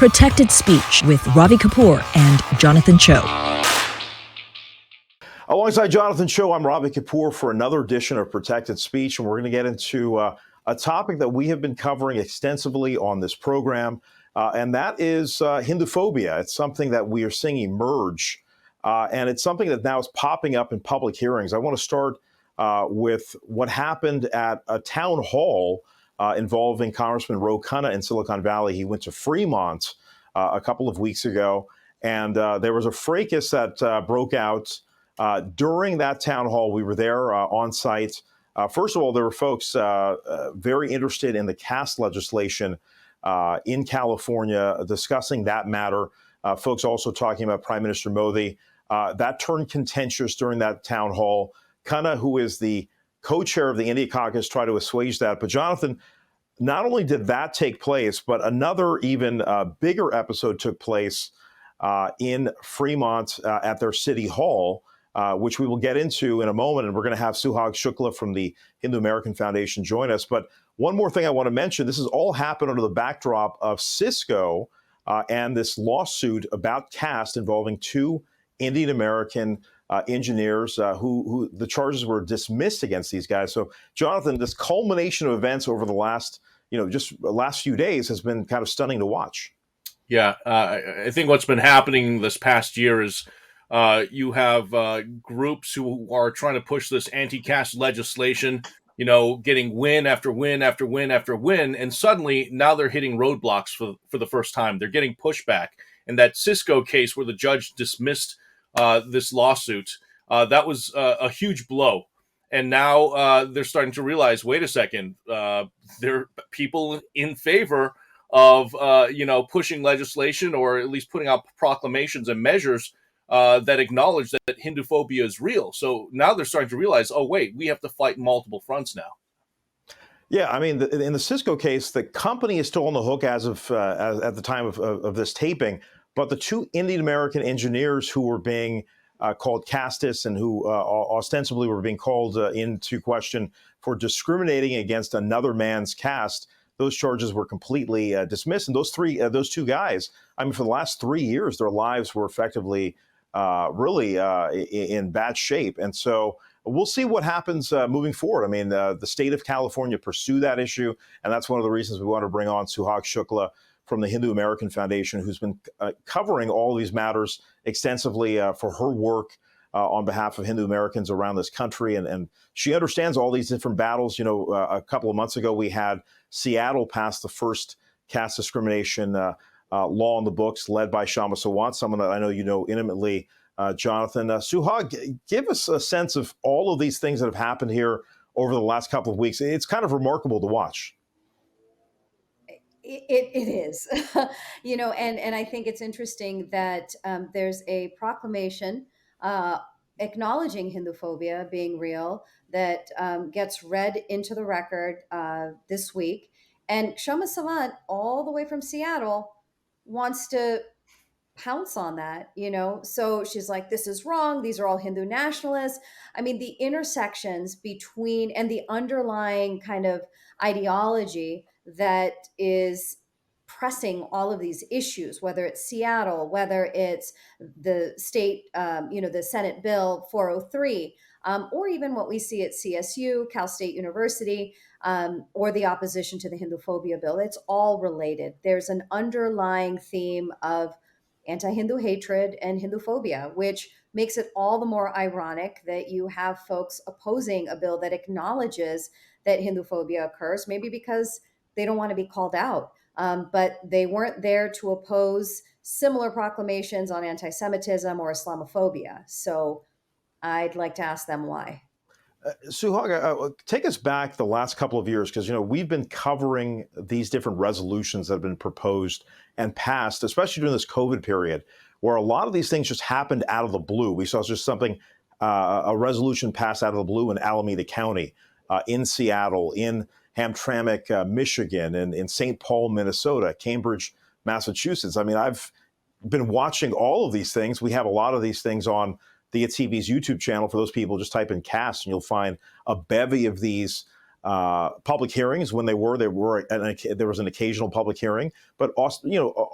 Protected Speech with Ravi Kapur and Jonathan Choe. Alongside Jonathan Choe, I'm Ravi Kapur for another edition of Protected Speech, and we're going to get into a topic that we have been covering extensively on this program, and that is Hinduphobia. It's something that we are seeing emerge, and it's something that now is popping up in public hearings. I want to start with what happened at a town hall involving Congressman Ro Khanna in Silicon Valley. He went to Fremont a couple of weeks ago, and there was a fracas that broke out during that town hall. We were there on site. First of all, there were folks very interested in the caste legislation in California, discussing that matter. Folks also talking about Prime Minister Modi. That turned contentious during that town hall. Khanna, who is the co-chair of the India caucus, tried to assuage that. But Jonathan, not only did that take place, but another even bigger episode took place in Fremont at their city hall, which we will get into in a moment. And we're going to have Suhag Shukla from the Hindu American Foundation join us. But one more thing I want to mention, this has all happened under the backdrop of Cisco and this lawsuit about caste involving two Indian American engineers who the charges were dismissed against these guys. So, Jonathan, this culmination of events over the last, just the last few days has been kind of stunning to watch. Yeah, I think what's been happening this past year is you have groups who are trying to push this anti-caste legislation, getting win after win after win after win, and suddenly now they're hitting roadblocks for the first time. They're getting pushback. And that Cisco case where the judge dismissed this lawsuit, that was a huge blow. And now they're starting to realize, wait a second, there are people in favor of, pushing legislation or at least putting out proclamations and measures that acknowledge that Hinduphobia is real. So now they're starting to realize, oh, wait, we have to fight multiple fronts now. Yeah, I mean, in the Cisco case, the company is still on the hook as of at the time of this taping. But the two Indian American engineers who were being called castists and who ostensibly were being called into question for discriminating against another man's caste, those charges were completely dismissed. And those two guys, I mean, for the last 3 years, their lives were effectively really in bad shape. And so we'll see what happens moving forward. I mean, the state of California pursued that issue, and that's one of the reasons we want to bring on Suhag Shukla from the Hindu American Foundation, who's been covering all these matters extensively for her work on behalf of Hindu Americans around this country. And she understands all these different battles. A couple of months ago, we had Seattle pass the first caste discrimination law in the books, led by Shama Sawant, someone that I know you know intimately, Jonathan. Suhag, give us a sense of all of these things that have happened here over the last couple of weeks. It's kind of remarkable to watch. It is, and I think it's interesting that there's a proclamation acknowledging Hinduphobia being real that gets read into the record this week. And Shoma Savant, all the way from Seattle, wants to pounce on that, So she's like, this is wrong. These are all Hindu nationalists. I mean, the intersections between and the underlying kind of ideology that is pressing all of these issues, whether it's Seattle, whether it's the state, the Senate Bill 403, or even what we see at CSU, Cal State University, or the opposition to the Hinduphobia bill. It's all related. There's an underlying theme of anti-Hindu hatred and Hinduphobia, which makes it all the more ironic that you have folks opposing a bill that acknowledges that Hinduphobia occurs, maybe because they don't want to be called out. But they weren't there to oppose similar proclamations on anti-Semitism or Islamophobia. So I'd like to ask them why. Suhag, take us back the last couple of years, because we've been covering these different resolutions that have been proposed and passed, especially during this COVID period, where a lot of these things just happened out of the blue. We saw just something, a resolution passed out of the blue in Alameda County, in Seattle, in Hamtramck, Michigan, and in St. Paul, Minnesota, Cambridge, Massachusetts. I mean, I've been watching all of these things. We have a lot of these things on Diya TV's YouTube channel. For those people, just type in caste and you'll find a bevy of these public hearings. When there was an occasional public hearing, but also,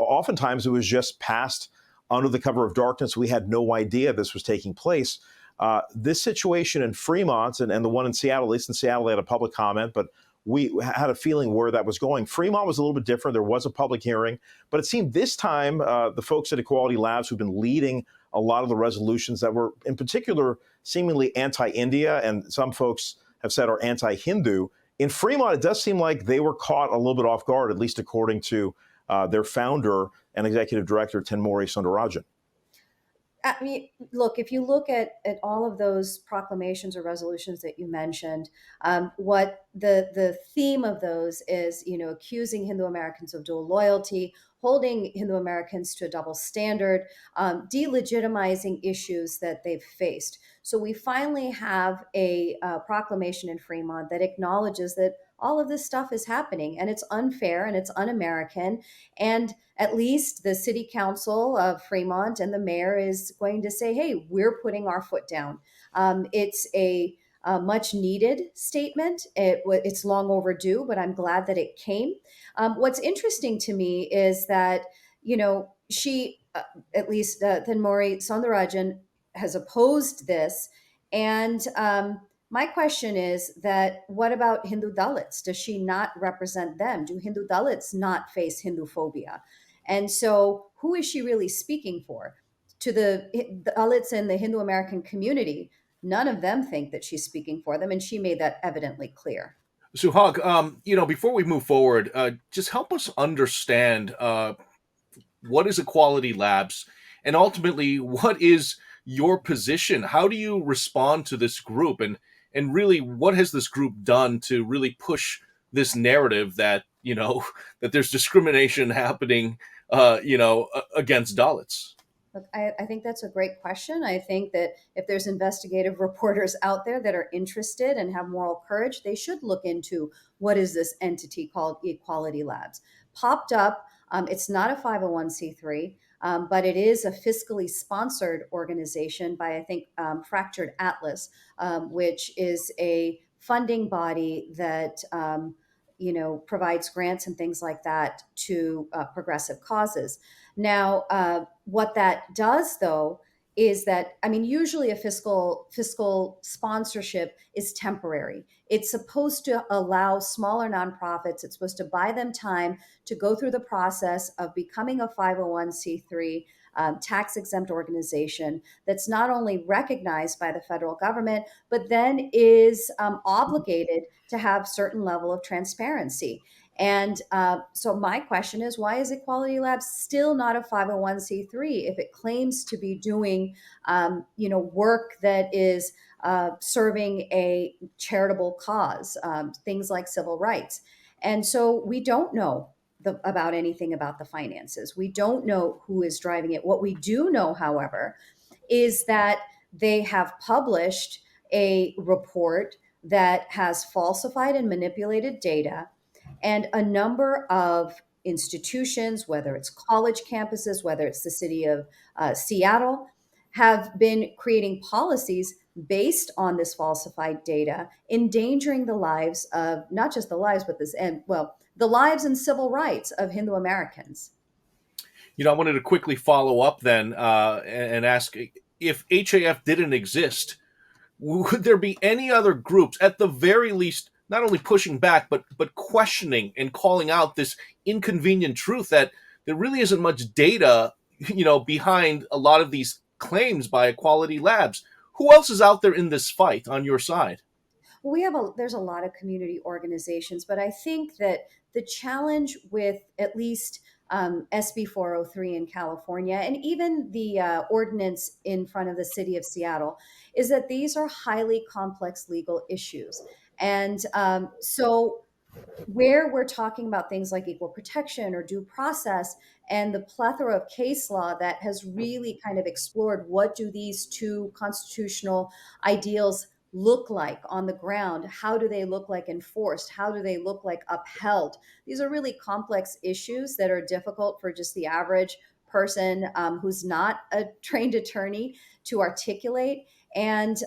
oftentimes it was just passed under the cover of darkness. We had no idea this was taking place. This situation in Fremont and the one in Seattle, at least in Seattle, they had a public comment, but we had a feeling where that was going. Fremont was a little bit different. There was a public hearing, but it seemed this time the folks at Equality Labs who've been leading a lot of the resolutions that were in particular seemingly anti-India, and some folks have said are anti-Hindu. In Fremont, it does seem like they were caught a little bit off guard, at least according to their founder and executive director, Tenmori Sundararajan. I mean, look, if you look at all of those proclamations or resolutions that you mentioned, what the theme of those is, accusing Hindu Americans of dual loyalty, holding Hindu Americans to a double standard, delegitimizing issues that they've faced. So we finally have a proclamation in Fremont that acknowledges that all of this stuff is happening and it's unfair and it's un-American. And at least the city council of Fremont and the mayor is going to say, hey, we're putting our foot down. It's a much needed statement. It's long overdue, but I'm glad that it came. What's interesting to me is that, she, at least Thenmori Soundarajan, has opposed this. And my question is that what about Hindu Dalits? Does she not represent them? Do Hindu Dalits not face Hinduphobia? And so who is she really speaking for? To the Dalits in the Hindu American community, none of them think that she's speaking for them, and she made that evidently clear. Suhag, before we move forward, just help us understand what is Equality Labs, and ultimately, what is your position? How do you respond to this group, and really, what has this group done to really push this narrative that that there's discrimination happening, against Dalits? Look, I think that's a great question. I think that if there's investigative reporters out there that are interested and have moral courage, they should look into what is this entity called Equality Labs. Popped up, it's not a 501c3, but it is a fiscally sponsored organization by, I think, Fractured Atlas, which is a funding body that provides grants and things like that to progressive causes. Now, what that does, though, is that, usually a fiscal sponsorship is temporary. It's supposed to allow smaller nonprofits, it's supposed to buy them time to go through the process of becoming a 501c3 tax exempt organization that's not only recognized by the federal government, but then is obligated to have certain level of transparency. And so my question is, why is Equality Labs still not a 501c3 if it claims to be doing, work that is serving a charitable cause, things like civil rights? And so we don't know about anything about the finances. We don't know who is driving it. What we do know, however, is that they have published a report that has falsified and manipulated data, and a number of institutions, whether it's college campuses, whether it's the city of Seattle, have been creating policies based on this falsified data, endangering the lives of not just the lives, but the lives and civil rights of Hindu Americans. I wanted to quickly follow up then and ask, if HAF didn't exist, would there be any other groups, at the very least, not only pushing back, but questioning and calling out this inconvenient truth that there really isn't much data, behind a lot of these claims by Equality Labs? Who else is out there in this fight on your side? There's a lot of community organizations, but I think that the challenge with at least SB 403 in California, and even the ordinance in front of the city of Seattle, is that these are highly complex legal issues. And so where we're talking about things like equal protection or due process and the plethora of case law that has really kind of explored what do these two constitutional ideals look like on the ground, how do they look like enforced, how do they look like upheld, these are really complex issues that are difficult for just the average person who's not a trained attorney to articulate. And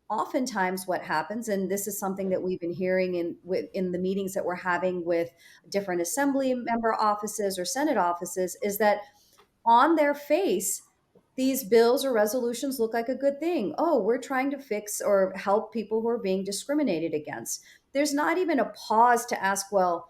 oftentimes what happens, and this is something that we've been hearing in the meetings that we're having with different assembly member offices or Senate offices, is that on their face, these bills or resolutions look like a good thing. Oh, we're trying to fix or help people who are being discriminated against. There's not even a pause to ask, well,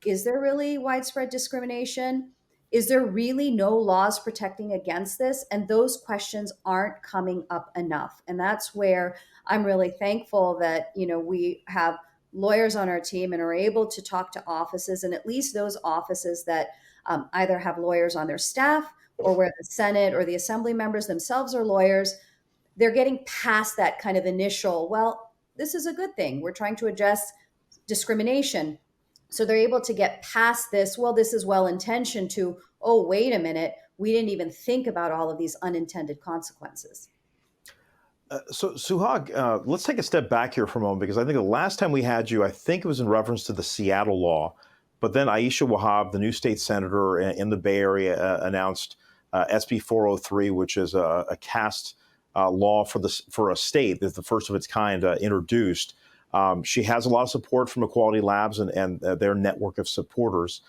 is there really widespread discrimination? Is there really no laws protecting against this? And those questions aren't coming up enough. And that's where I'm really thankful that, we have lawyers on our team and are able to talk to offices, and at least those offices that either have lawyers on their staff or where the Senate or the assembly members themselves are lawyers. They're getting past that kind of initial, well, this is a good thing. We're trying to address discrimination. So they're able to get past this, well, this is well intentioned, to, oh, wait a minute, we didn't even think about all of these unintended consequences. So, Suhag, let's take a step back here for a moment, because I think the last time we had you, I think it was in reference to the Seattle law. But then Aisha Wahab, the new state senator in the Bay Area, announced SB 403, which is a caste law for a state. It's the first of its kind introduced. She has a lot of support from Equality Labs and their network of supporters.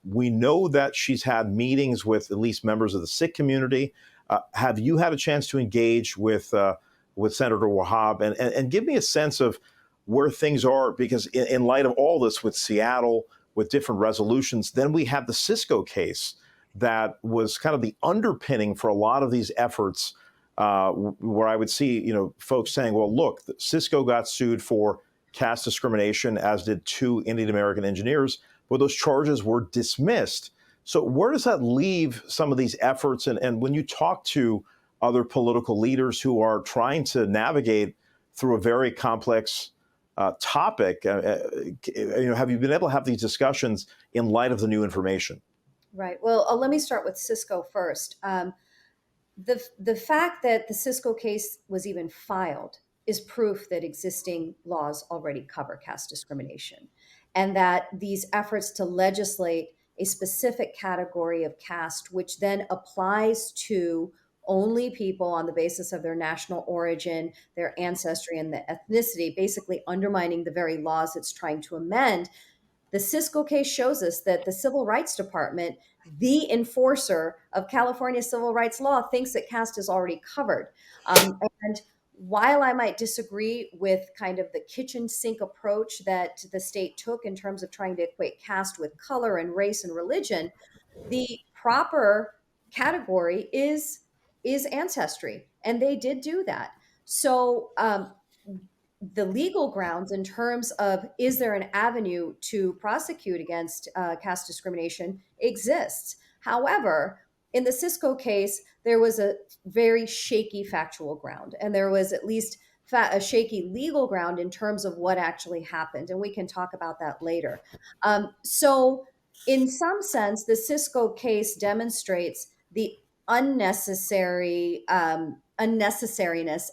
We know that she's had meetings with at least members of the Sikh community. Have you had a chance to engage with Senator Wahab and give me a sense of where things are? Because in light of all this with Seattle, with different resolutions, then we have the Cisco case that was kind of the underpinning for a lot of these efforts, where I would see folks saying, well, look, Cisco got sued for caste discrimination, as did two Indian American engineers, but those charges were dismissed. So where does that leave some of these efforts? And when you talk to other political leaders who are trying to navigate through a very complex topic, have you been able to have these discussions in light of the new information? Right. Well, let me start with Cisco first. The fact that the Cisco case was even filed is proof that existing laws already cover caste discrimination, and that these efforts to legislate a specific category of caste, which then applies to only people on the basis of their national origin, their ancestry, and the ethnicity, basically undermining the very laws it's trying to amend. The Cisco case shows us that the Civil Rights Department, the enforcer of California civil rights law, thinks that caste is already covered. And while I might disagree with kind of the kitchen sink approach that the state took in terms of trying to equate caste with color and race and religion, the proper category is ancestry, and they did do that. So the legal grounds in terms of, is there an avenue to prosecute against caste discrimination, exists. However, in the Cisco case, there was a very shaky factual ground, and there was at least a shaky legal ground in terms of what actually happened. And we can talk about that later. So in some sense, the Cisco case demonstrates the unnecessariness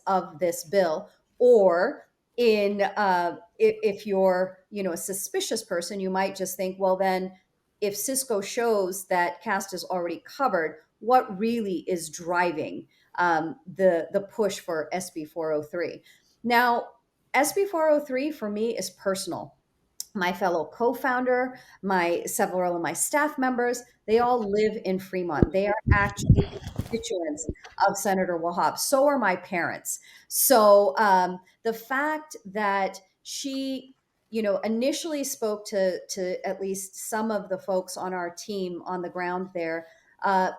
of this bill. Or if you're a suspicious person, you might just think, well, then if Cisco shows that caste is already covered, what really is driving the push for SB 403? Now, SB 403 for me is personal. My fellow co-founder, several of my staff members, they all live in Fremont. They are actually constituents of Senator Wahab. So are my parents. So the fact that she, initially spoke to at least some of the folks on our team on the ground there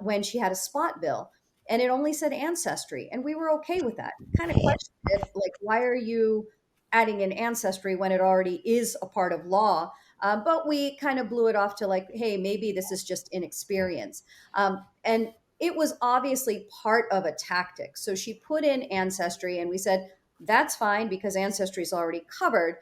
when she had a spot bill, and it only said ancestry, and we were okay with that. Kind of questioned it, like, why are you adding in ancestry when it already is a part of law? But we kind of blew it off to like, hey, maybe this is just inexperience. And it was obviously part of a tactic. So she put in ancestry, and we said, that's fine because ancestry is already covered,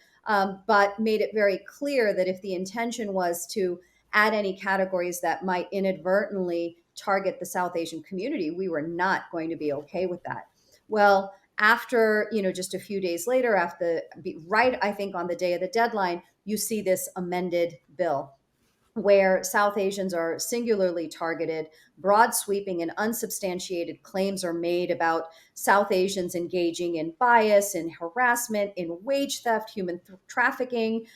but made it very clear that if the intention was to add any categories that might inadvertently target the South Asian community, we were not going to be okay with that. Well, after, just a few days later, I think on the day of the deadline, you see this amended bill. where South Asians are singularly targeted. Broad sweeping and unsubstantiated claims are made about South Asians engaging in bias, in harassment, in wage theft, human trafficking.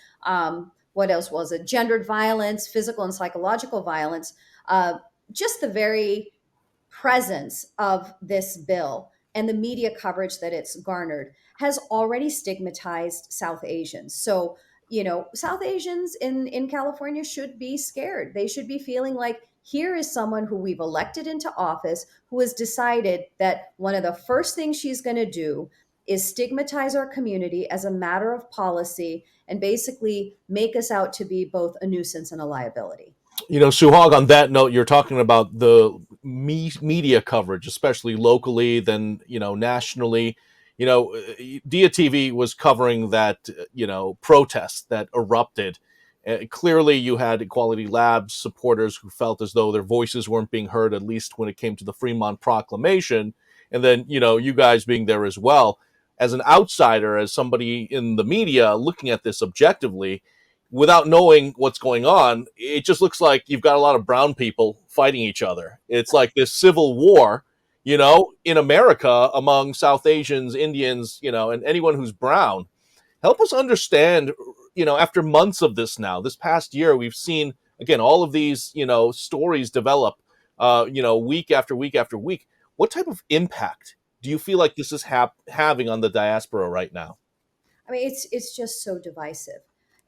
What else was it? Gendered violence, physical and psychological violence. Uh, just the very presence of this bill and the media coverage that it's garnered has already stigmatized South Asians. So, South Asians in California should be scared. They should be feeling like here is someone who we've elected into office who has decided that one of the first things she's going to do is stigmatize our community as a matter of policy and basically make us out to be both a nuisance and a liability. Suhag, on that note, you're talking about the media coverage, especially locally, then, nationally. Dia TV was covering that, protest that erupted. Clearly, you had Equality Labs supporters who felt as though their voices weren't being heard, at least when it came to the Fremont Proclamation. And then, you guys being there as well. As an outsider, as somebody in the media looking at this objectively, without knowing what's going on, it just looks like you've got a lot of brown people fighting each other. It's like this civil war, in America among South Asians, Indians, and anyone who's brown. Help us understand, after months of this now, this past year, we've seen, again, all of these, stories develop, week after week after week. What type of impact do you feel like this is having on the diaspora right now? I mean, it's just so divisive.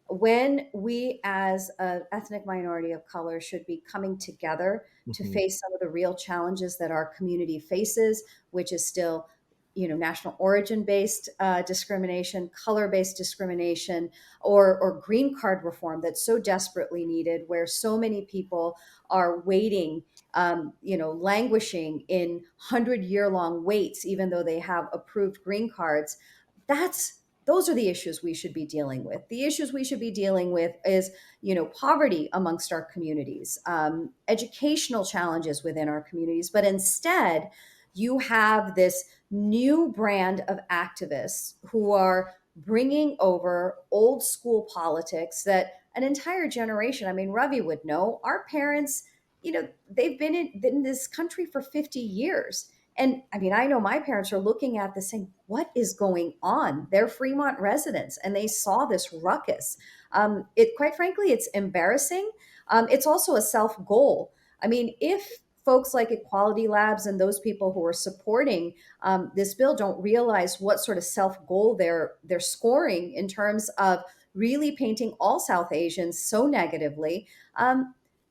When we, as an ethnic minority of color, should be coming together to Mhm. face some of the real challenges that our community faces, which is still, national origin based discrimination, color based discrimination, or green card reform that's so desperately needed, where so many people are waiting. Languishing in 100-year long waits, even though they have approved green cards. Those are the issues we should be dealing with. The issues we should be dealing with is, poverty amongst our communities, educational challenges within our communities. But instead, you have this new brand of activists who are bringing over old school politics that an entire generation, I mean, Ravi would know, our parents, they've been in this country for 50 years. And I mean, I know my parents are looking at this saying, what is going on? They're Fremont residents and they saw this ruckus. Quite frankly, it's embarrassing. It's also a self goal. I mean, if folks like Equality Labs and those people who are supporting this bill don't realize what sort of self goal they're scoring in terms of really painting all South Asians so negatively,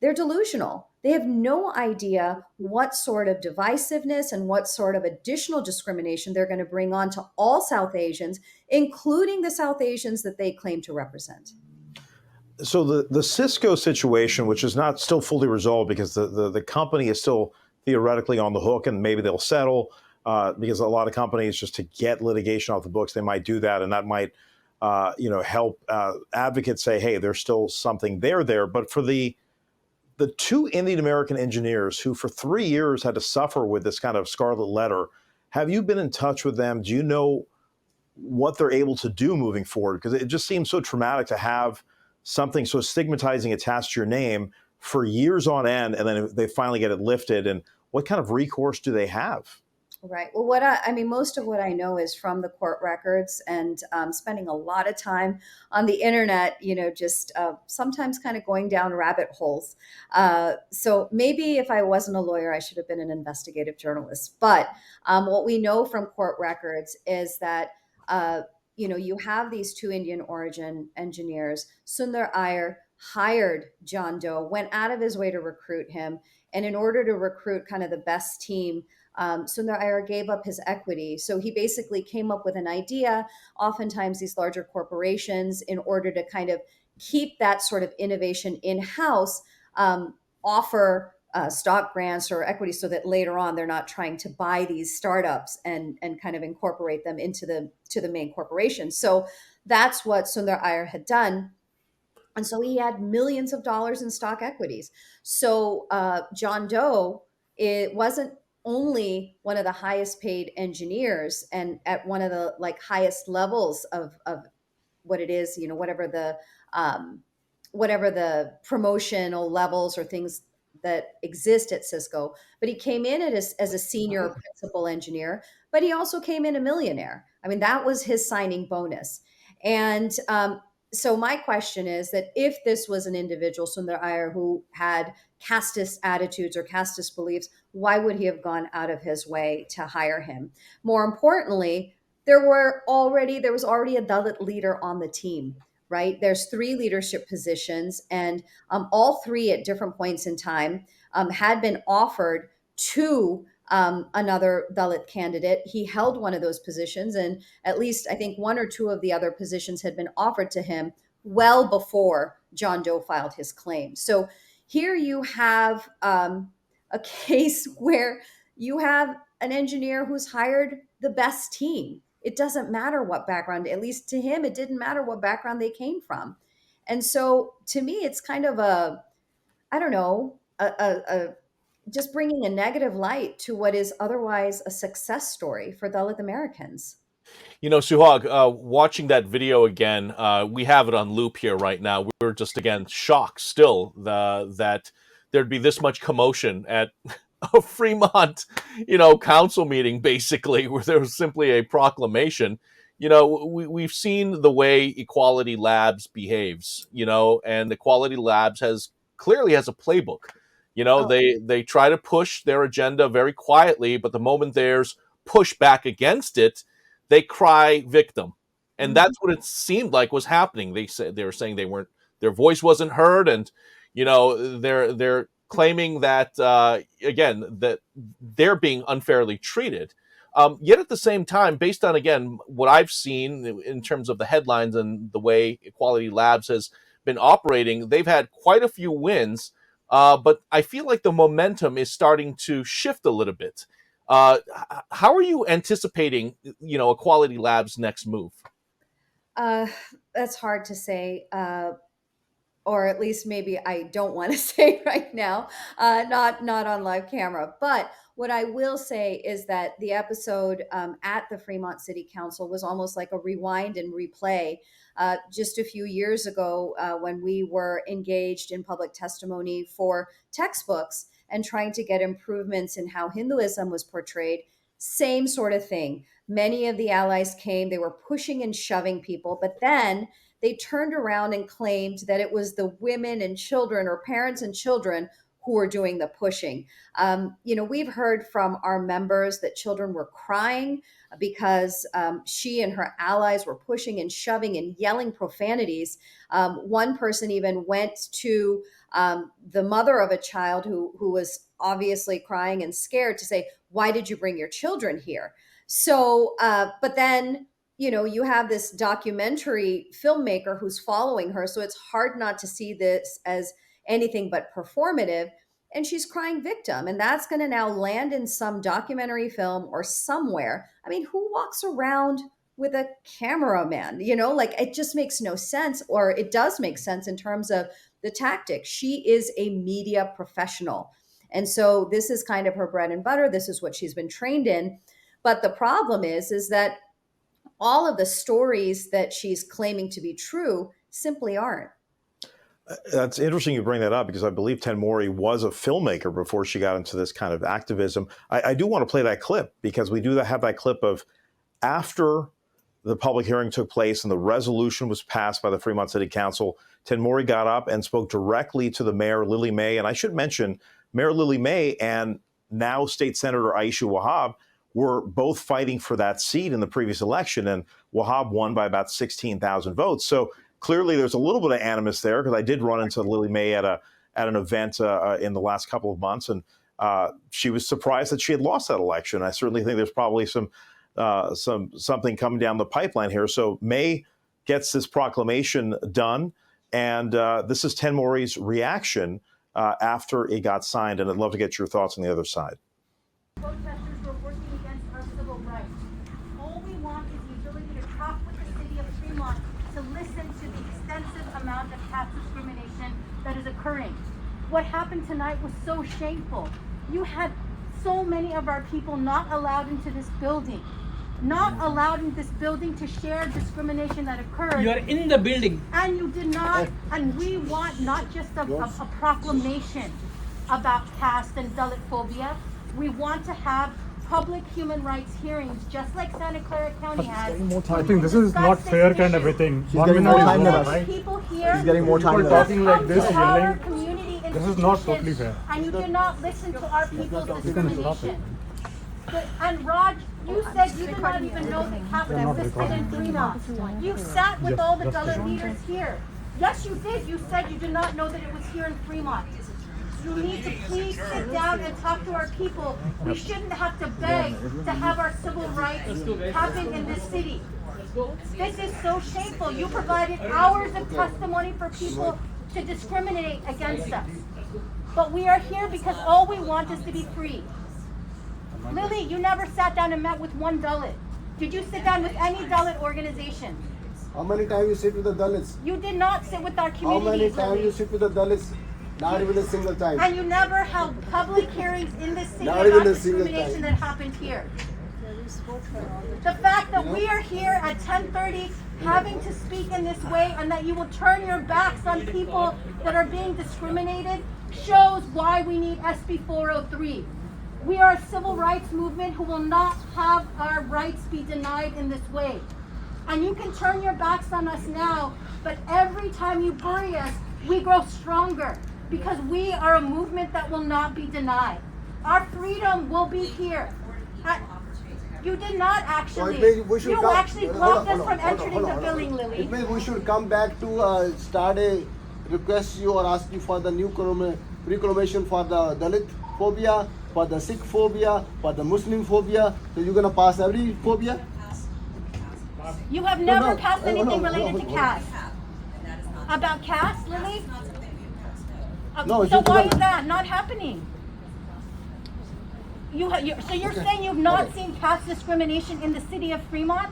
they're delusional. They have no idea what sort of divisiveness and what sort of additional discrimination they're going to bring on to all South Asians, including the South Asians that they claim to represent. So the Cisco situation, which is not still fully resolved because the company is still theoretically on the hook, and maybe they'll settle because a lot of companies, just to get litigation off the books, they might do that, and that might help advocates say, hey, there's still something there. But for the two Indian American engineers who for 3 years had to suffer with this kind of scarlet letter, have you been in touch with them? Do you know what they're able to do moving forward? Because it just seems so traumatic to have something so stigmatizing attached to your name for years on end, and then they finally get it lifted. And what kind of recourse do they have? Right. Well, I mean, most of what I know is from the court records and spending a lot of time on the internet, just sometimes kind of going down rabbit holes. So maybe if I wasn't a lawyer, I should have been an investigative journalist. But what we know from court records is that, you have these two Indian origin engineers. Sundar Iyer hired John Doe, went out of his way to recruit him. And in order to recruit kind of the best team, Sundar Iyer gave up his equity. So he basically came up with an idea. Oftentimes, these larger corporations, in order to kind of keep that sort of innovation in house, offer stock grants or equity so that later on they're not trying to buy these startups and kind of incorporate them into the main corporation. So that's what Sundar Iyer had done. And so he had millions of dollars in stock equities. So John Doe, it wasn't only one of the highest paid engineers and at one of the highest levels of what it is, whatever the whatever the promotional levels or things that exist at Cisco, but he came in as a senior principal engineer, but he also came in a millionaire. I mean, that was his signing bonus. And so my question is that if this was an individual, Sundar Iyer, who had casteist attitudes or casteist beliefs, why would he have gone out of his way to hire him? More importantly, there was already a Dalit leader on the team, right? There's three leadership positions, and all three at different points in time had been offered to another Dalit candidate. He held one of those positions, and at least I think one or two of the other positions had been offered to him well before John Doe filed his claim. So here you have a case where you have an engineer who's hired the best team. It doesn't matter what background, at least to him, it didn't matter what background they came from. And so to me, it's kind of I don't know, just bringing a negative light to what is otherwise a success story for Dalit Americans. Suhag, watching that video again, we have it on loop here right now. We're just again shocked still that there'd be this much commotion at a Fremont, council meeting, basically, where there was simply a proclamation. We've seen the way Equality Labs behaves, and Equality Labs clearly has a playbook. Oh, They try to push their agenda very quietly, but the moment there's pushback against it, they cry victim. And mhm. that's what it seemed like was happening. They were saying their voice wasn't heard, and they're claiming that again that they're being unfairly treated. Yet at the same time, based on again what I've seen in terms of the headlines and the way Equality Labs has been operating, they've had quite a few wins. But I feel like the momentum is starting to shift a little bit. How are you anticipating, Equality Labs' next move? Uh, that's hard to say. Or at least maybe I don't want to say right now, not on live camera. But what I will say is that the episode at the Fremont City Council was almost like a rewind and replay. Just a few years ago, when we were engaged in public testimony for textbooks and trying to get improvements in how Hinduism was portrayed, same sort of thing. Many of the allies came, they were pushing and shoving people, but then they turned around and claimed that it was the women and children or parents and children who were doing the pushing. We've heard from our members that children were crying because she and her allies were pushing and shoving and yelling profanities. One person even went to the mother of a child who was obviously crying and scared to say, "Why did you bring your children here?" So, but then you have this documentary filmmaker who's following her. So it's hard not to see this as anything but performative. And she's crying victim. And that's going to now land in some documentary film or somewhere. I mean, who walks around with a cameraman? Like it just makes no sense, or it does make sense in terms of the tactic. She is a media professional. And so this is kind of her bread and butter. This is what she's been trained in. But the problem is that all of the stories that she's claiming to be true simply aren't. That's interesting you bring that up because I believe Tenmori was a filmmaker before she got into this kind of activism. I do want to play that clip because we do have that clip of after the public hearing took place and the resolution was passed by the Fremont City Council. Tenmori got up and spoke directly to the mayor, Lily May. And I should mention, Mayor Lily May and now State Senator Aisha Wahab were both fighting for that seat in the previous election. And Wahab won by about 16,000 votes. So clearly there's a little bit of animus there because I did run into Lily May at an event in the last couple of months. And she was surprised that she had lost that election. I certainly think there's probably something coming down the pipeline here. So May gets this proclamation done, and this is Tenmori's reaction after it got signed. And I'd love to get your thoughts on the other side. Protesters were working against our civil rights. All we want is the ability to talk with the city of Fremont to listen to the extensive amount of caste discrimination that is occurring. What happened tonight was so shameful. You had so many of our people not allowed into this building. not allowed in this building to share discrimination that occurred. You are in the building. And you did not, and we want not just a proclamation about caste and Dalit phobia. We want to have public human rights hearings, just like Santa Clara County has. I think this is not fair kind of a thing. She's getting more time than us. Right? People here, She's getting more time People than us. talking like this, our yelling. community This is not institutions, totally fair. and you did not listen to our people's stop it. discrimination. And Raj, you said you did not even know that CAP existed in Fremont. You sat with all the Dalit leaders here. Yes, you did. You said you did not know that it was here in Fremont. You need to please sit down and talk to our people. We shouldn't have to beg to have our civil rights happen in this city. This is so shameful. You provided hours of testimony for people to discriminate against us. But we are here because all we want is to be free. Lily, you never sat down and met with one Dalit. Did you sit down with any Dalit organization? How many times you sit with the Dalits? You did not sit with our How many communities, times Lily. you sit with the Dalits? Not even a single time. And you never held public hearings in this city Not about even a single discrimination time. that happened here. The fact that we are here at 10:30 having to speak in this way and that you will turn your backs on people that are being discriminated shows why we need SB 403. We are a civil rights movement who will not have our rights be denied in this way. And you can turn your backs on us now, but every time you bury us, we grow stronger because we are a movement that will not be denied. Our freedom will be here. You did not actually. You actually blocked us from entering the building, Lily. It means we should come back to start a request you or ask you for the new proclamation for the Dalit phobia, for the Sikh phobia, for the Muslim phobia. So you're gonna pass every phobia? You have never no, passed hold anything on, related hold to on. caste. About caste, Lily? No, So you why don't- is that not happening? So you're saying you've not seen caste discrimination in the city of Fremont?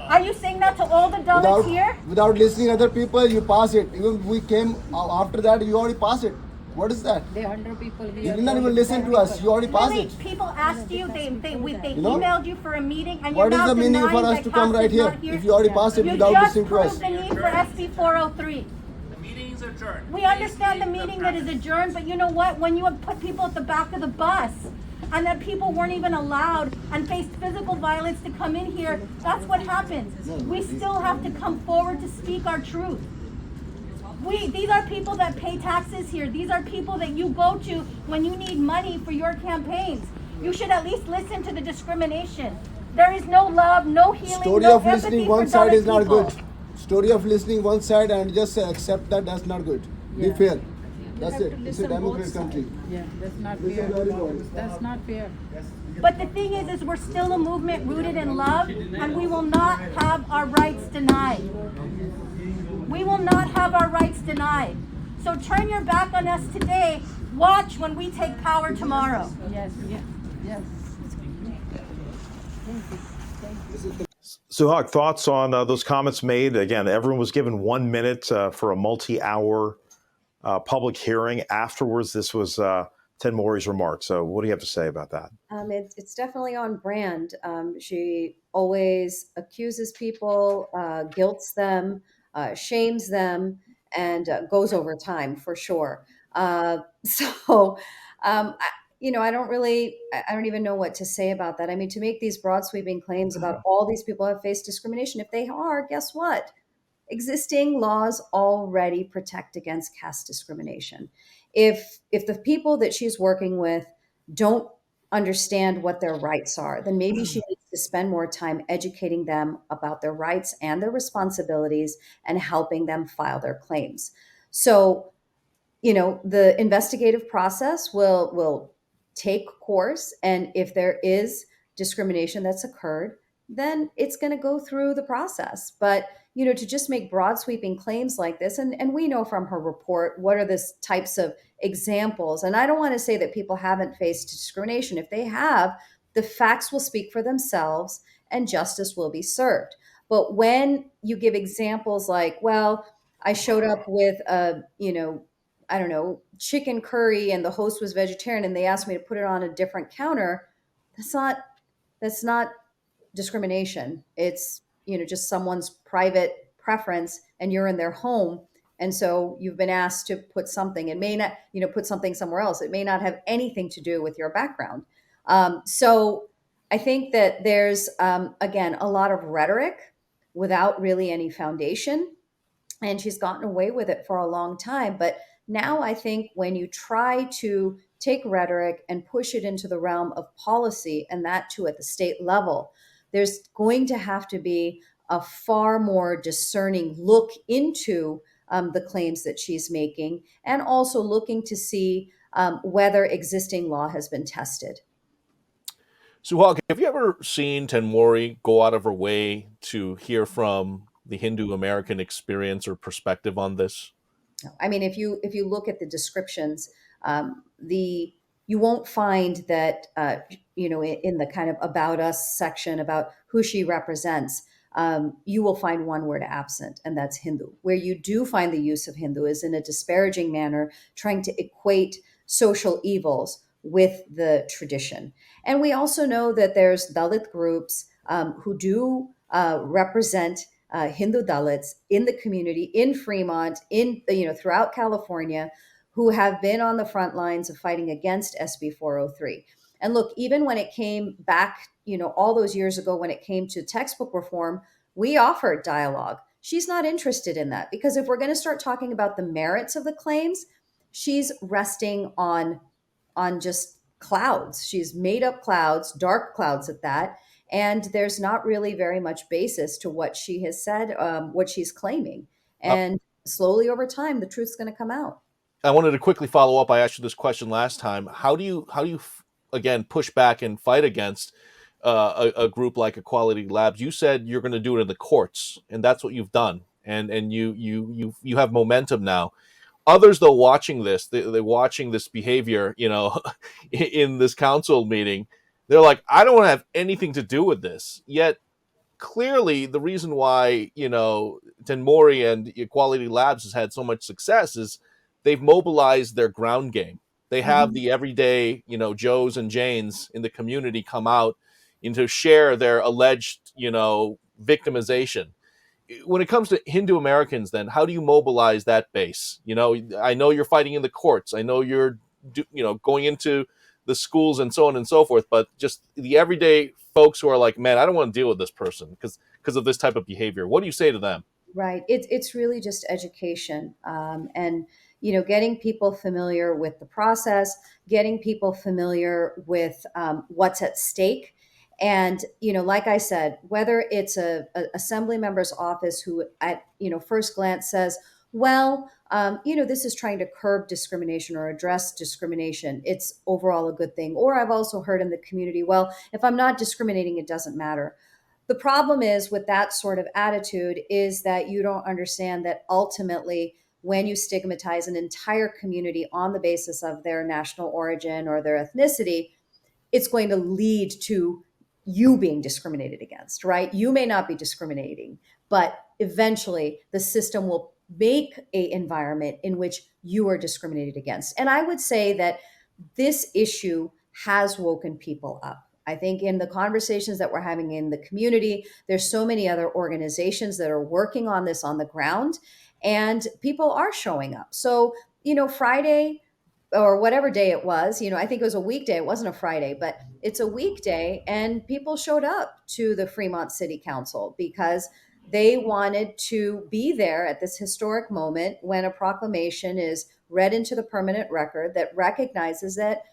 Are you saying that to all the Dalits here? Without listening other people, you pass it. Even we came after that, you already passed it. What is that? There are 100 people here. You did not even listen to us. You already passed Lily, it. people asked you, they know? emailed you for a meeting, and you're What is now the meaning for denying us that to come caste right is here not here? if you already passed it You without just listening to us? proved the need for SB 403. Meeting's adjourned. We understand the meeting that is adjourned, but you know what? When you have put people at the back of the bus and that people weren't even allowed and faced physical violence to come in here, that's what happens. We still have to come forward to speak our truth. These are people that pay taxes here. These are people that you go to when you need money for your campaigns. You should at least listen to the discrimination. There is no love, no healing, Story no of empathy listening for one side Dalit is not people. good. Story of listening one side and just accept that's not good. Be fair. That's it. It's a democratic country. Yeah, that's not This is fair. very good. That's not fair. But the thing is we're still a movement rooted in love, and we will not have our rights denied. We will not have our rights denied. So turn your back on us today. Watch when we take power tomorrow. Yes, yes, yes. Suhag, thoughts on those comments made? Again, everyone was given 1 minute for a multi-hour public hearing. Afterwards, this was Ted Mori's remarks. So what do you have to say about that? It's definitely on brand. She always accuses people, guilts them, shames them, and goes over time for sure. I don't even know what to say about that. I mean, to make these broad sweeping claims about all these people have faced discrimination, if they are, guess what? Existing laws already protect against caste discrimination. If the people that she's working with don't understand what their rights are, then maybe she needs to spend more time educating them about their rights and their responsibilities and helping them file their claims. So, the investigative process will take course, and if there is discrimination that's occurred, then it's going to go through the process. But to just make broad sweeping claims like this, and we know from her report what are the types of examples. And I don't want to say that people haven't faced discrimination. If they have, the facts will speak for themselves and justice will be served. But when you give examples like, well, I showed up with I don't know, chicken curry and the host was vegetarian and they asked me to put it on a different counter, that's that's not discrimination. It's, just someone's private preference, and you're in their home. And so you've been asked to put something. It may not, put something somewhere else. It may not have anything to do with your background. So I think that there's, again, a lot of rhetoric without really any foundation, and she's gotten away with it for a long time. But now I think when you try to take rhetoric and push it into the realm of policy, and that too at the state level, there's going to have to be a far more discerning look into the claims that she's making, and also looking to see whether existing law has been tested. Suhag, have you ever seen Tenmori go out of her way to hear from the Hindu American experience or perspective on this? I mean, if you look at the descriptions, the you won't find that in the kind of about us section about who she represents. You will find one word absent, and that's Hindu. Where you do find the use of Hindu is in a disparaging manner, trying to equate social evils with the tradition. And we also know that there's Dalit groups who do represent Hindu Dalits in the community, in Fremont, in throughout California, who have been on the front lines of fighting against SB 403. And look, even when it came back, all those years ago, when it came to textbook reform, we offered dialogue. She's not interested in that, because if we're going to start talking about the merits of the claims, she's resting on just clouds. She's made up clouds, dark clouds at that. And there's not really very much basis to what she has said, what she's claiming. And slowly over time, the truth's going to come out. I wanted to quickly follow up. I asked you this question last time. How do you again push back and fight against a group like Equality Labs? You said you're going to do it in the courts, and that's what you've done. And you have momentum now. Others, though, watching this, they're watching this behavior, in this council meeting. They're like, I don't want to have anything to do with this. Yet, clearly, the reason why, Tenmori and Equality Labs has had so much success is they've mobilized their ground game. They have the everyday, Joes and Janes in the community come out and to share their alleged, victimization. When it comes to Hindu Americans, then how do you mobilize that base? I know you're fighting in the courts. I know you're, going into the schools and so on and so forth. But just the everyday folks who are like, man, I don't want to deal with this person because of this type of behavior. What do you say to them? Right. It's really just education, and getting people familiar with the process, getting people familiar with what's at stake. And, like I said, whether it's a assembly member's office who at, first glance says, well, this is trying to curb discrimination or address discrimination, it's overall a good thing. Or I've also heard in the community, well, if I'm not discriminating, it doesn't matter. The problem is with that sort of attitude is that you don't understand that ultimately, when you stigmatize an entire community on the basis of their national origin or their ethnicity, it's going to lead to you being discriminated against, right? You may not be discriminating, but eventually the system will make an environment in which you are discriminated against. And I would say that this issue has woken people up. I think in the conversations that we're having in the community, there's so many other organizations that are working on this on the ground, and people are showing up. So, Friday or whatever day it was, I think it was a weekday. It wasn't a Friday, but it's a weekday. And people showed up to the Fremont City Council because they wanted to be there at this historic moment when a proclamation is read into the permanent record that recognizes that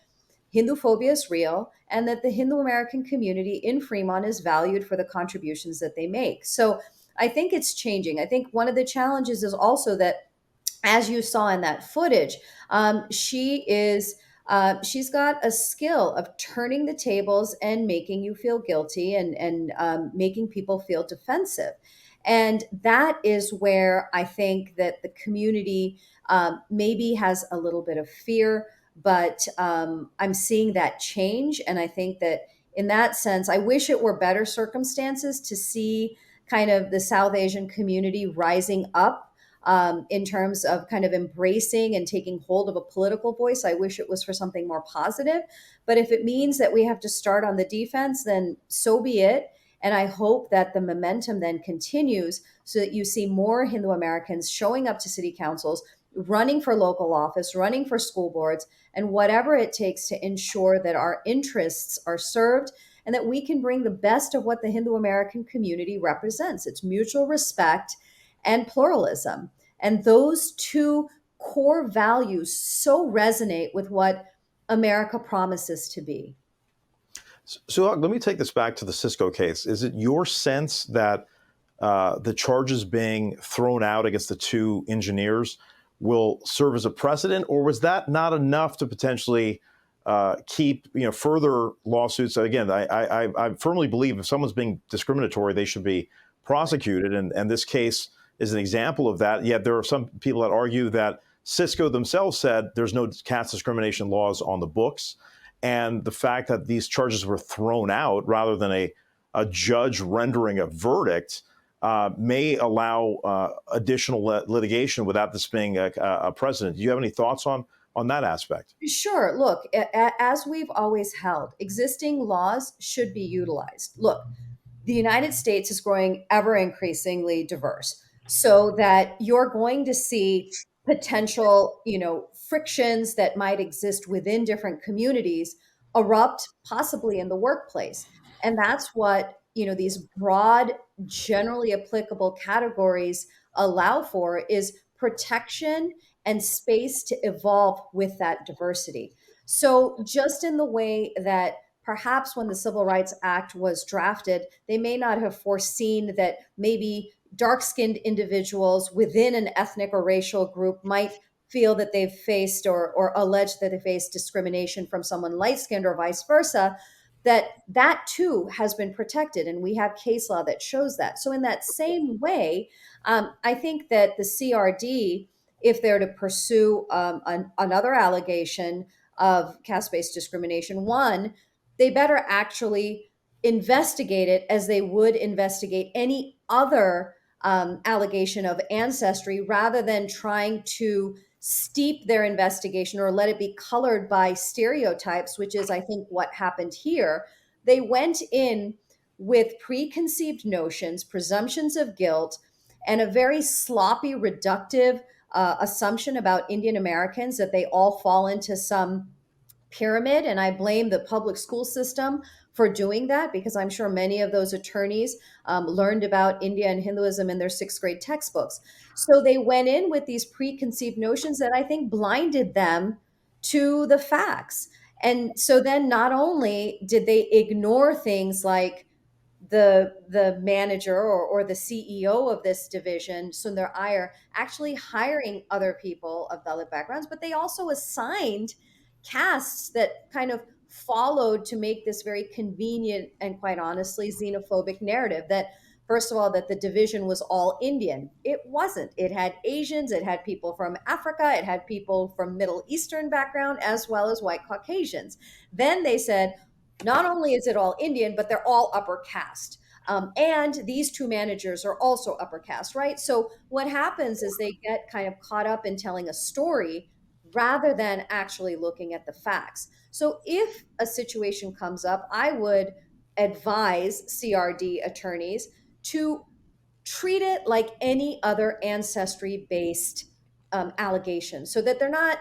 Hinduphobia is real and that the Hindu American community in Fremont is valued for the contributions that they make. So I think it's changing. I think one of the challenges is also that, as you saw in that footage, she's got a skill of turning the tables and making you feel guilty and making people feel defensive. And that is where I think that the community maybe has a little bit of fear, but I'm seeing that change. And I think that in that sense, I wish it were better circumstances to see kind of the South Asian community rising up in terms of kind of embracing and taking hold of a political voice. I wish it was for something more positive. But if it means that we have to start on the defense, then so be it. And I hope that the momentum then continues so that you see more Hindu Americans showing up to city councils, running for local office, running for school boards, and whatever it takes to ensure that our interests are served and that we can bring the best of what the Hindu American community represents. It's mutual respect and pluralism. And those two core values so resonate with what America promises to be. So let me take this back to the Cisco case. Is it your sense that the charges being thrown out against the two engineers will serve as a precedent, or was that not enough to potentially keep further lawsuits? Again, I firmly believe if someone's being discriminatory, they should be prosecuted, and this case is an example of that. Yet there are some people that argue that Cisco themselves said there's no caste discrimination laws on the books. And the fact that these charges were thrown out rather than a judge rendering a verdict may allow additional litigation without this being a precedent. Do you have any thoughts on that aspect? Sure. Look, as we've always held, existing laws should be utilized. Look, the United States is growing ever increasingly diverse, so that you're going to see potential, frictions that might exist within different communities erupt possibly in the workplace. And that's what, these broad, generally applicable categories allow for, is protection and space to evolve with that diversity. So just in the way that perhaps when the Civil Rights Act was drafted, they may not have foreseen that maybe dark-skinned individuals within an ethnic or racial group might feel that they've faced or allege that they faced discrimination from someone light-skinned or vice versa, that too has been protected. And we have case law that shows that. So in that same way, I think that the CRD, if they're to pursue another allegation of caste-based discrimination, one, they better actually investigate it as they would investigate any other allegation of ancestry, rather than trying to steep their investigation or let it be colored by stereotypes, which is, I think, what happened here. They went in with preconceived notions, presumptions of guilt, and a very sloppy, reductive assumption about Indian Americans that they all fall into some pyramid. And I blame the public school system for doing that, because I'm sure many of those attorneys learned about India and Hinduism in their sixth grade textbooks. So they went in with these preconceived notions that I think blinded them to the facts. And so then not only did they ignore things like the manager or the CEO of this division, Sundar Iyer, actually hiring other people of Dalit backgrounds, but they also assigned castes that kind of followed to make this very convenient and, quite honestly, xenophobic narrative that, first of all, that the division was all Indian. It wasn't. It had Asians, it had people from Africa, it had people from Middle Eastern background, as well as white Caucasians. Then they said, not only is it all Indian, but they're all upper caste. And these two managers are also upper caste, right? So what happens is they get kind of caught up in telling a story rather than actually looking at the facts. So if a situation comes up, I would advise CRD attorneys to treat it like any other ancestry-based allegation, so that they're not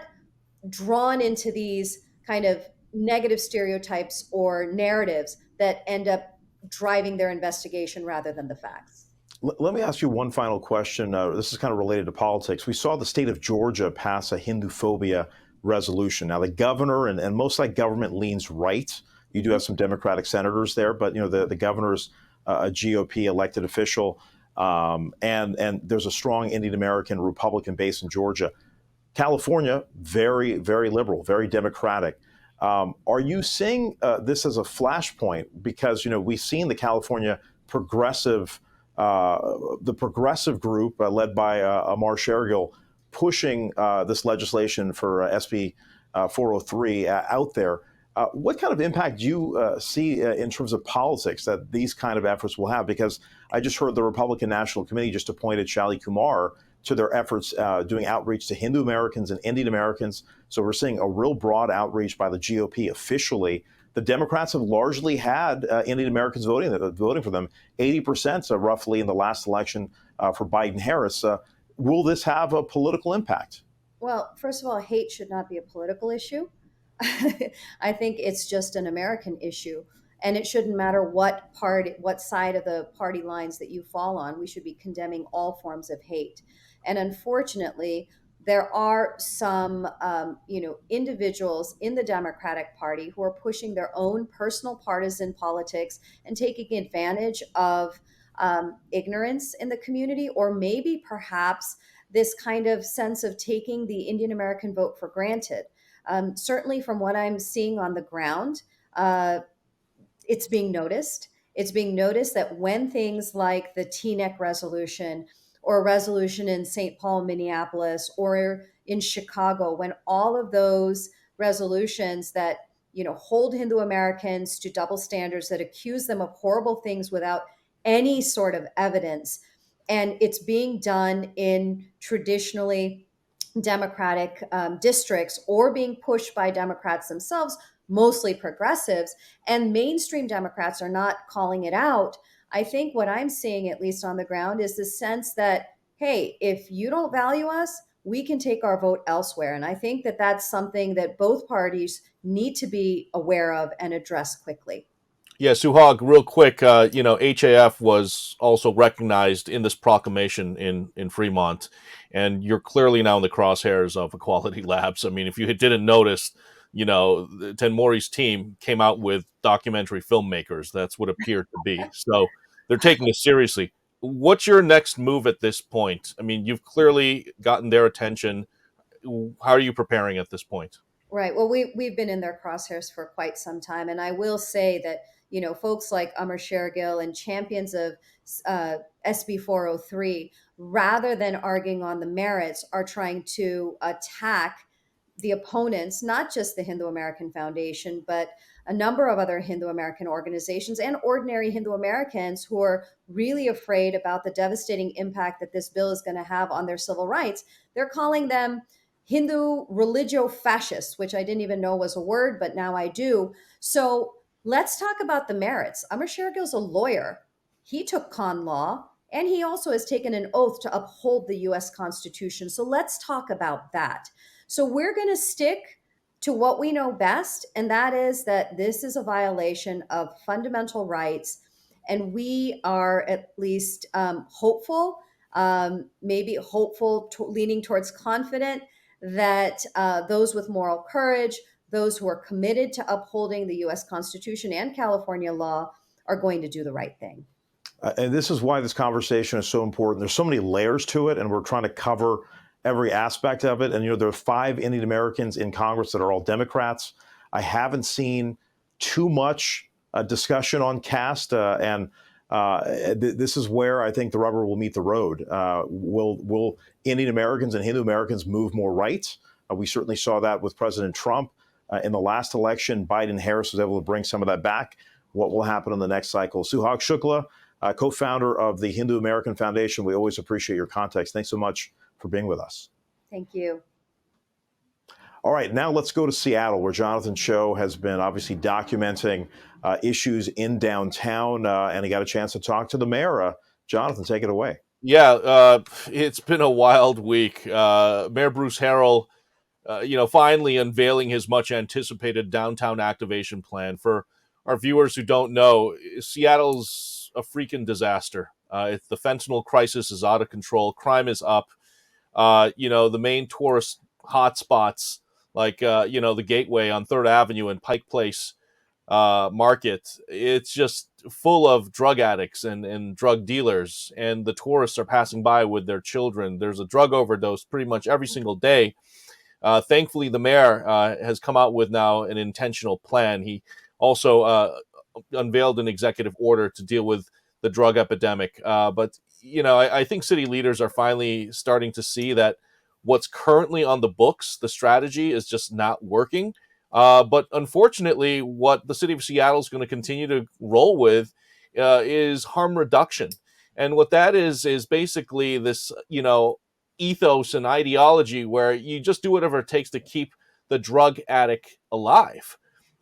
drawn into these kind of negative stereotypes or narratives that end up driving their investigation rather than the facts. Let me ask you one final question. This is kind of related to politics. We saw the state of Georgia pass a Hinduphobia resolution. Now, the governor and most like government leans right. You do have some Democratic senators there, but the governor's a GOP elected official, and there's a strong Indian American Republican base in Georgia. California, very, very liberal, very Democratic. Are you seeing this as a flashpoint? Because we've seen the California progressive, the progressive group led by Amar Shergill pushing this legislation for SB 403 out there. What kind of impact do you see in terms of politics that these kind of efforts will have? Because I just heard the Republican National Committee just appointed Shali Kumar to their efforts doing outreach to Hindu Americans and Indian Americans. So we're seeing a real broad outreach by the GOP officially. The Democrats have largely had Indian Americans voting for them, 80% roughly in the last election for Biden-Harris. Will this have a political impact? Well, first of all, hate should not be a political issue. I think it's just an American issue. And it shouldn't matter what side of the party lines that you fall on. We should be condemning all forms of hate. And unfortunately, there are some, individuals in the Democratic Party who are pushing their own personal partisan politics and taking advantage of ignorance in the community, or maybe perhaps this kind of sense of taking the Indian American vote for granted. Certainly, from what I'm seeing on the ground, it's being noticed. It's being noticed that when things like the Teaneck resolution or a resolution in St. Paul, Minneapolis, or in Chicago, when all of those resolutions that hold Hindu Americans to double standards, that accuse them of horrible things without any sort of evidence, and it's being done in traditionally Democratic districts or being pushed by Democrats themselves, mostly progressives, and mainstream Democrats are not calling it out. I think what I'm seeing, at least on the ground, is the sense that, hey, if you don't value us, we can take our vote elsewhere. And I think that that's something that both parties need to be aware of and address quickly. Yeah, Suhag, real quick, HAF was also recognized in this proclamation in Fremont, and you're clearly now in the crosshairs of Equality Labs. I mean, if you didn't notice, Tenmori's team came out with documentary filmmakers. That's what it appeared to be. So they're taking it seriously. What's your next move at this point? I mean, you've clearly gotten their attention. How are you preparing at this point? Right. Well, we've been in their crosshairs for quite some time, and I will say that folks like Amar Shergill and champions of SB 403, rather than arguing on the merits, are trying to attack the opponents, not just the Hindu American Foundation, but a number of other Hindu American organizations and ordinary Hindu Americans who are really afraid about the devastating impact that this bill is going to have on their civil rights. They're calling them Hindu religio-fascists, which I didn't even know was a word, but now I do. So let's talk about the merits. Amar Shergill's a lawyer. He took con law, and he also has taken an oath to uphold the U.S. Constitution. So let's talk about that. So we're going to stick to what we know best, and that is that this is a violation of fundamental rights, and we are at least hopeful, leaning towards confident that those with moral courage, those who are committed to upholding the U.S. Constitution and California law, are going to do the right thing. And this is why this conversation is so important. There's so many layers to it, and we're trying to cover every aspect of it. And, there are 5 Indian Americans in Congress that are all Democrats. I haven't seen too much discussion on caste, and this is where I think the rubber will meet the road. Will Indian Americans and Hindu Americans move more right? We certainly saw that with President Trump. In the last election, Biden-Harris was able to bring some of that back. What will happen in the next cycle? Suhag Shukla, co-founder of the Hindu American Foundation. We always appreciate your context. Thanks so much for being with us. Thank you. All right, now let's go to Seattle, where Jonathan Choe has been obviously documenting issues in downtown, and he got a chance to talk to the mayor. Jonathan, take it away. Yeah, it's been a wild week. Mayor Bruce Harrell, finally unveiling his much-anticipated downtown activation plan. For our viewers who don't know, Seattle's a freaking disaster. The fentanyl crisis is out of control. Crime is up. The main tourist hotspots, like, the Gateway on 3rd Avenue and Pike Place Market, it's just full of drug addicts and drug dealers, and the tourists are passing by with their children. There's a drug overdose pretty much every single day. Thankfully, the mayor has come out with now an intentional plan. He also unveiled an executive order to deal with the drug epidemic. But I think city leaders are finally starting to see that what's currently on the books, the strategy, is just not working. But unfortunately, what the city of Seattle is going to continue to roll with is harm reduction. And what that is basically this, ethos and ideology where you just do whatever it takes to keep the drug addict alive.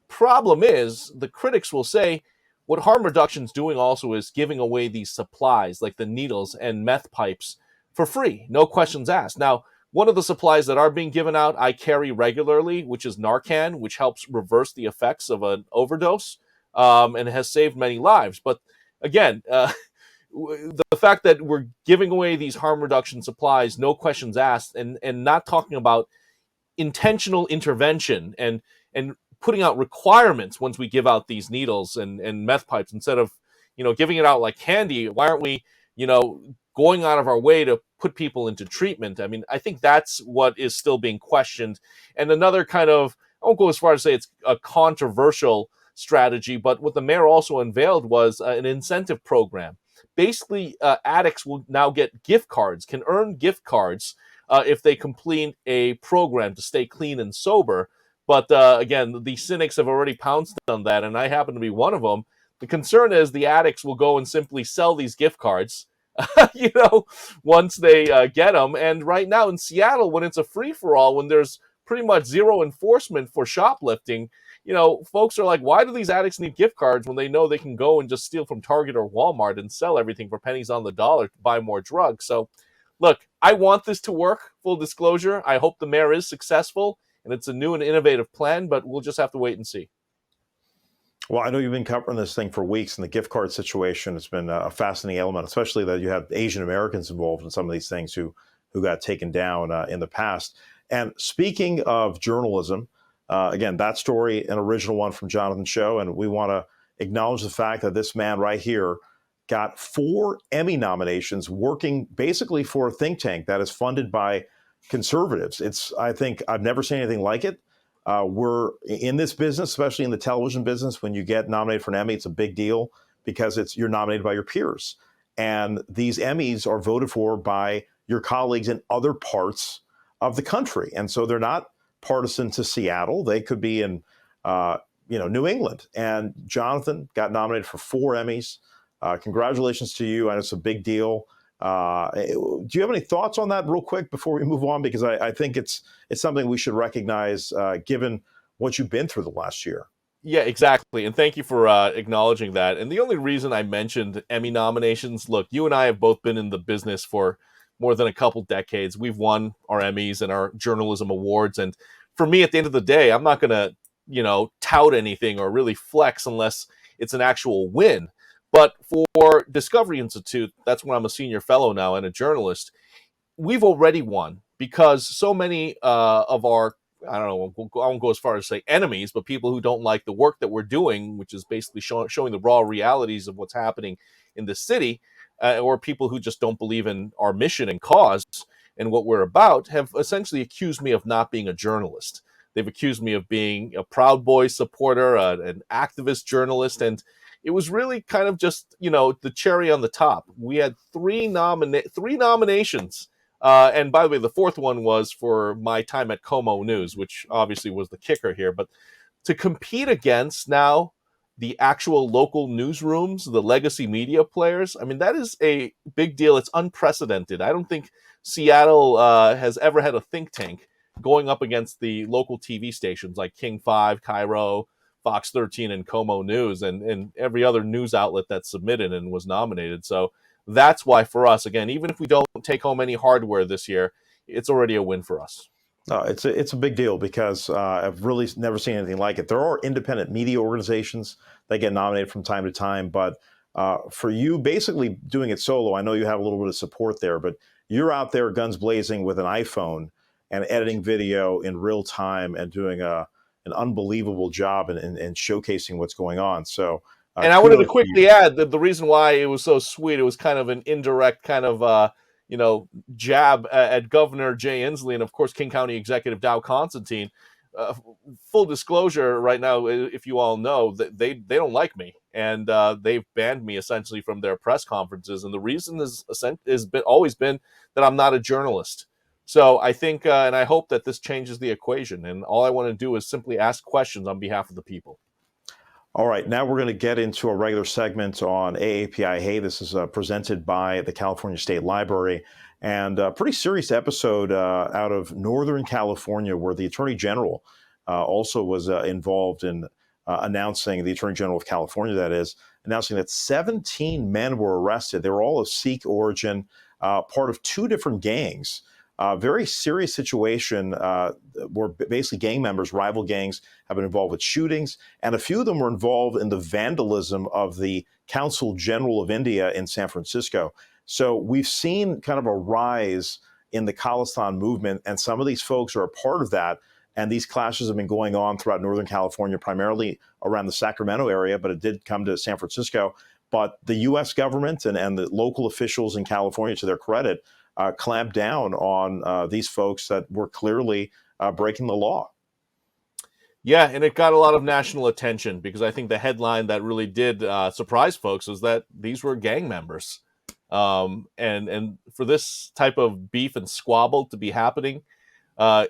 Problem is, the critics will say what harm reduction's doing also is giving away these supplies like the needles and meth pipes for free, no questions asked. Now, one of the supplies that are being given out, I carry regularly, which is Narcan, which helps reverse the effects of an overdose, and has saved many lives. But again, the fact that we're giving away these harm reduction supplies, no questions asked, and not talking about intentional intervention and putting out requirements once we give out these needles and meth pipes instead of giving it out like candy. Why aren't we going out of our way to put people into treatment? I mean, I think that's what is still being questioned. And another kind of, I won't go as far as to say it's a controversial strategy, but what the mayor also unveiled was an incentive program. Basically, addicts will now get gift cards, can earn gift cards if they complete a program to stay clean and sober. But again, the cynics have already pounced on that, and I happen to be one of them. The concern is the addicts will go and simply sell these gift cards, once they get them. And right now in Seattle, when it's a free-for-all, when there's pretty much zero enforcement for shoplifting, folks are like, why do these addicts need gift cards when they know they can go and just steal from Target or Walmart and sell everything for pennies on the dollar to buy more drugs? So, look, I want this to work, full disclosure. I hope the mayor is successful, and it's a new and innovative plan, but we'll just have to wait and see. Well, I know you've been covering this thing for weeks, and the gift card situation has been a fascinating element, especially that you have Asian Americans involved in some of these things who got taken down in the past. And speaking of journalism, again, that story, an original one from Jonathan Choe, and we want to acknowledge the fact that this man right here got 4 Emmy nominations working basically for a think tank that is funded by conservatives. I think I've never seen anything like it. We're in this business, especially in the television business, when you get nominated for an Emmy, it's a big deal because you're nominated by your peers. And these Emmys are voted for by your colleagues in other parts of the country. And so they're not partisan to Seattle. They could be in, New England. And Jonathan got nominated for 4 Emmys. Congratulations to you. And it's a big deal. Do you have any thoughts on that real quick before we move on? Because I think it's something we should recognize given what you've been through the last year. Yeah, exactly. And thank you for acknowledging that. And the only reason I mentioned Emmy nominations, look, you and I have both been in the business for more than a couple decades. We've won our Emmys and our journalism awards. And for me, at the end of the day, I'm not going to, tout anything or really flex unless it's an actual win. But for Discovery Institute, that's where I'm a senior fellow now and a journalist, we've already won because so many of our, I won't go as far as say enemies, but people who don't like the work that we're doing, which is basically showing the raw realities of what's happening in the city, or people who just don't believe in our mission and cause and what we're about, have essentially accused me of not being a journalist. They've accused me of being a Proud Boys supporter, an activist journalist, and it was really kind of just, the cherry on the top. We had 3 nominations. And by the way, the 4th one was for my time at Como News, which obviously was the kicker here. But to compete against now the actual local newsrooms, the legacy media players, I mean, that is a big deal. It's unprecedented. I don't think Seattle has ever had a think tank going up against the local TV stations like King 5, Cairo, Fox 13, and Como News, and every other news outlet that submitted and was nominated. So that's why for us, again, even if we don't take home any hardware this year, it's already a win for us. It's a big deal because I've really never seen anything like it. There are independent media organizations that get nominated from time to time, but for you basically doing it solo, I know you have a little bit of support there, but you're out there guns blazing with an iPhone and editing video in real time and doing an unbelievable job and showcasing what's going on. So, and I wanted to quickly add that the reason why it was so sweet, it was kind of an indirect kind of, jab at Governor Jay Inslee and, of course, King County Executive Dow Constantine. Full disclosure right now, if you all know, that they don't like me, and they've banned me essentially from their press conferences. And the reason has always been that I'm not a journalist. So I think and I hope that this changes the equation. And all I want to do is simply ask questions on behalf of the people. All right, now we're going to get into a regular segment on AAPI Hey. This is presented by the California State Library. And a pretty serious episode out of Northern California, where the Attorney General also was involved in announcing, the Attorney General of California, that is, announcing that 17 men were arrested. They were all of Sikh origin, part of 2 different gangs. Very serious situation where basically gang members, rival gangs, have been involved with shootings, and a few of them were involved in the vandalism of the Consul General of India in San Francisco. So we've seen kind of a rise in the Khalistan movement, and some of these folks are a part of that. And these clashes have been going on throughout Northern California, primarily around the Sacramento area, but it did come to San Francisco. But the U.S. government and the local officials in California, to their credit, clamped down on these folks that were clearly breaking the law. Yeah, and it got a lot of national attention because I think the headline that really did surprise folks was that these were gang members. And for this type of beef and squabble to be happening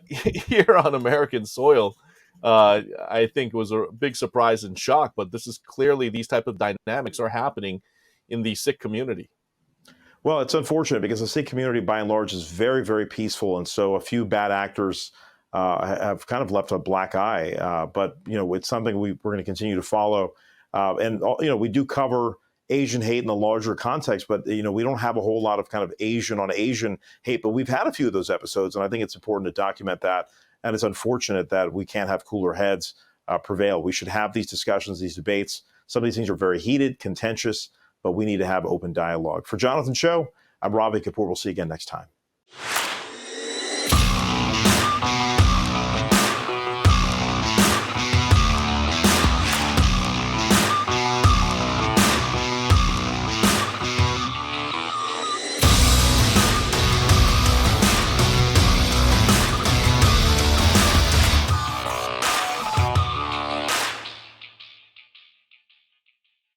here on American soil, I think was a big surprise and shock. But this is clearly, these type of dynamics are happening in the Sikh community. Well, it's unfortunate because the Sikh community, by and large, is very, very peaceful, and so a few bad actors have kind of left a black eye. But it's something we're going to continue to follow, and we do cover Asian hate in the larger context, but we don't have a whole lot of kind of Asian on Asian hate. But we've had a few of those episodes, and I think it's important to document that. And it's unfortunate that we can't have cooler heads prevail. We should have these discussions, these debates. Some of these things are very heated, contentious, but we need to have open dialogue. For Jonathan Choe, I'm Ravi Kapur. We'll see you again next time.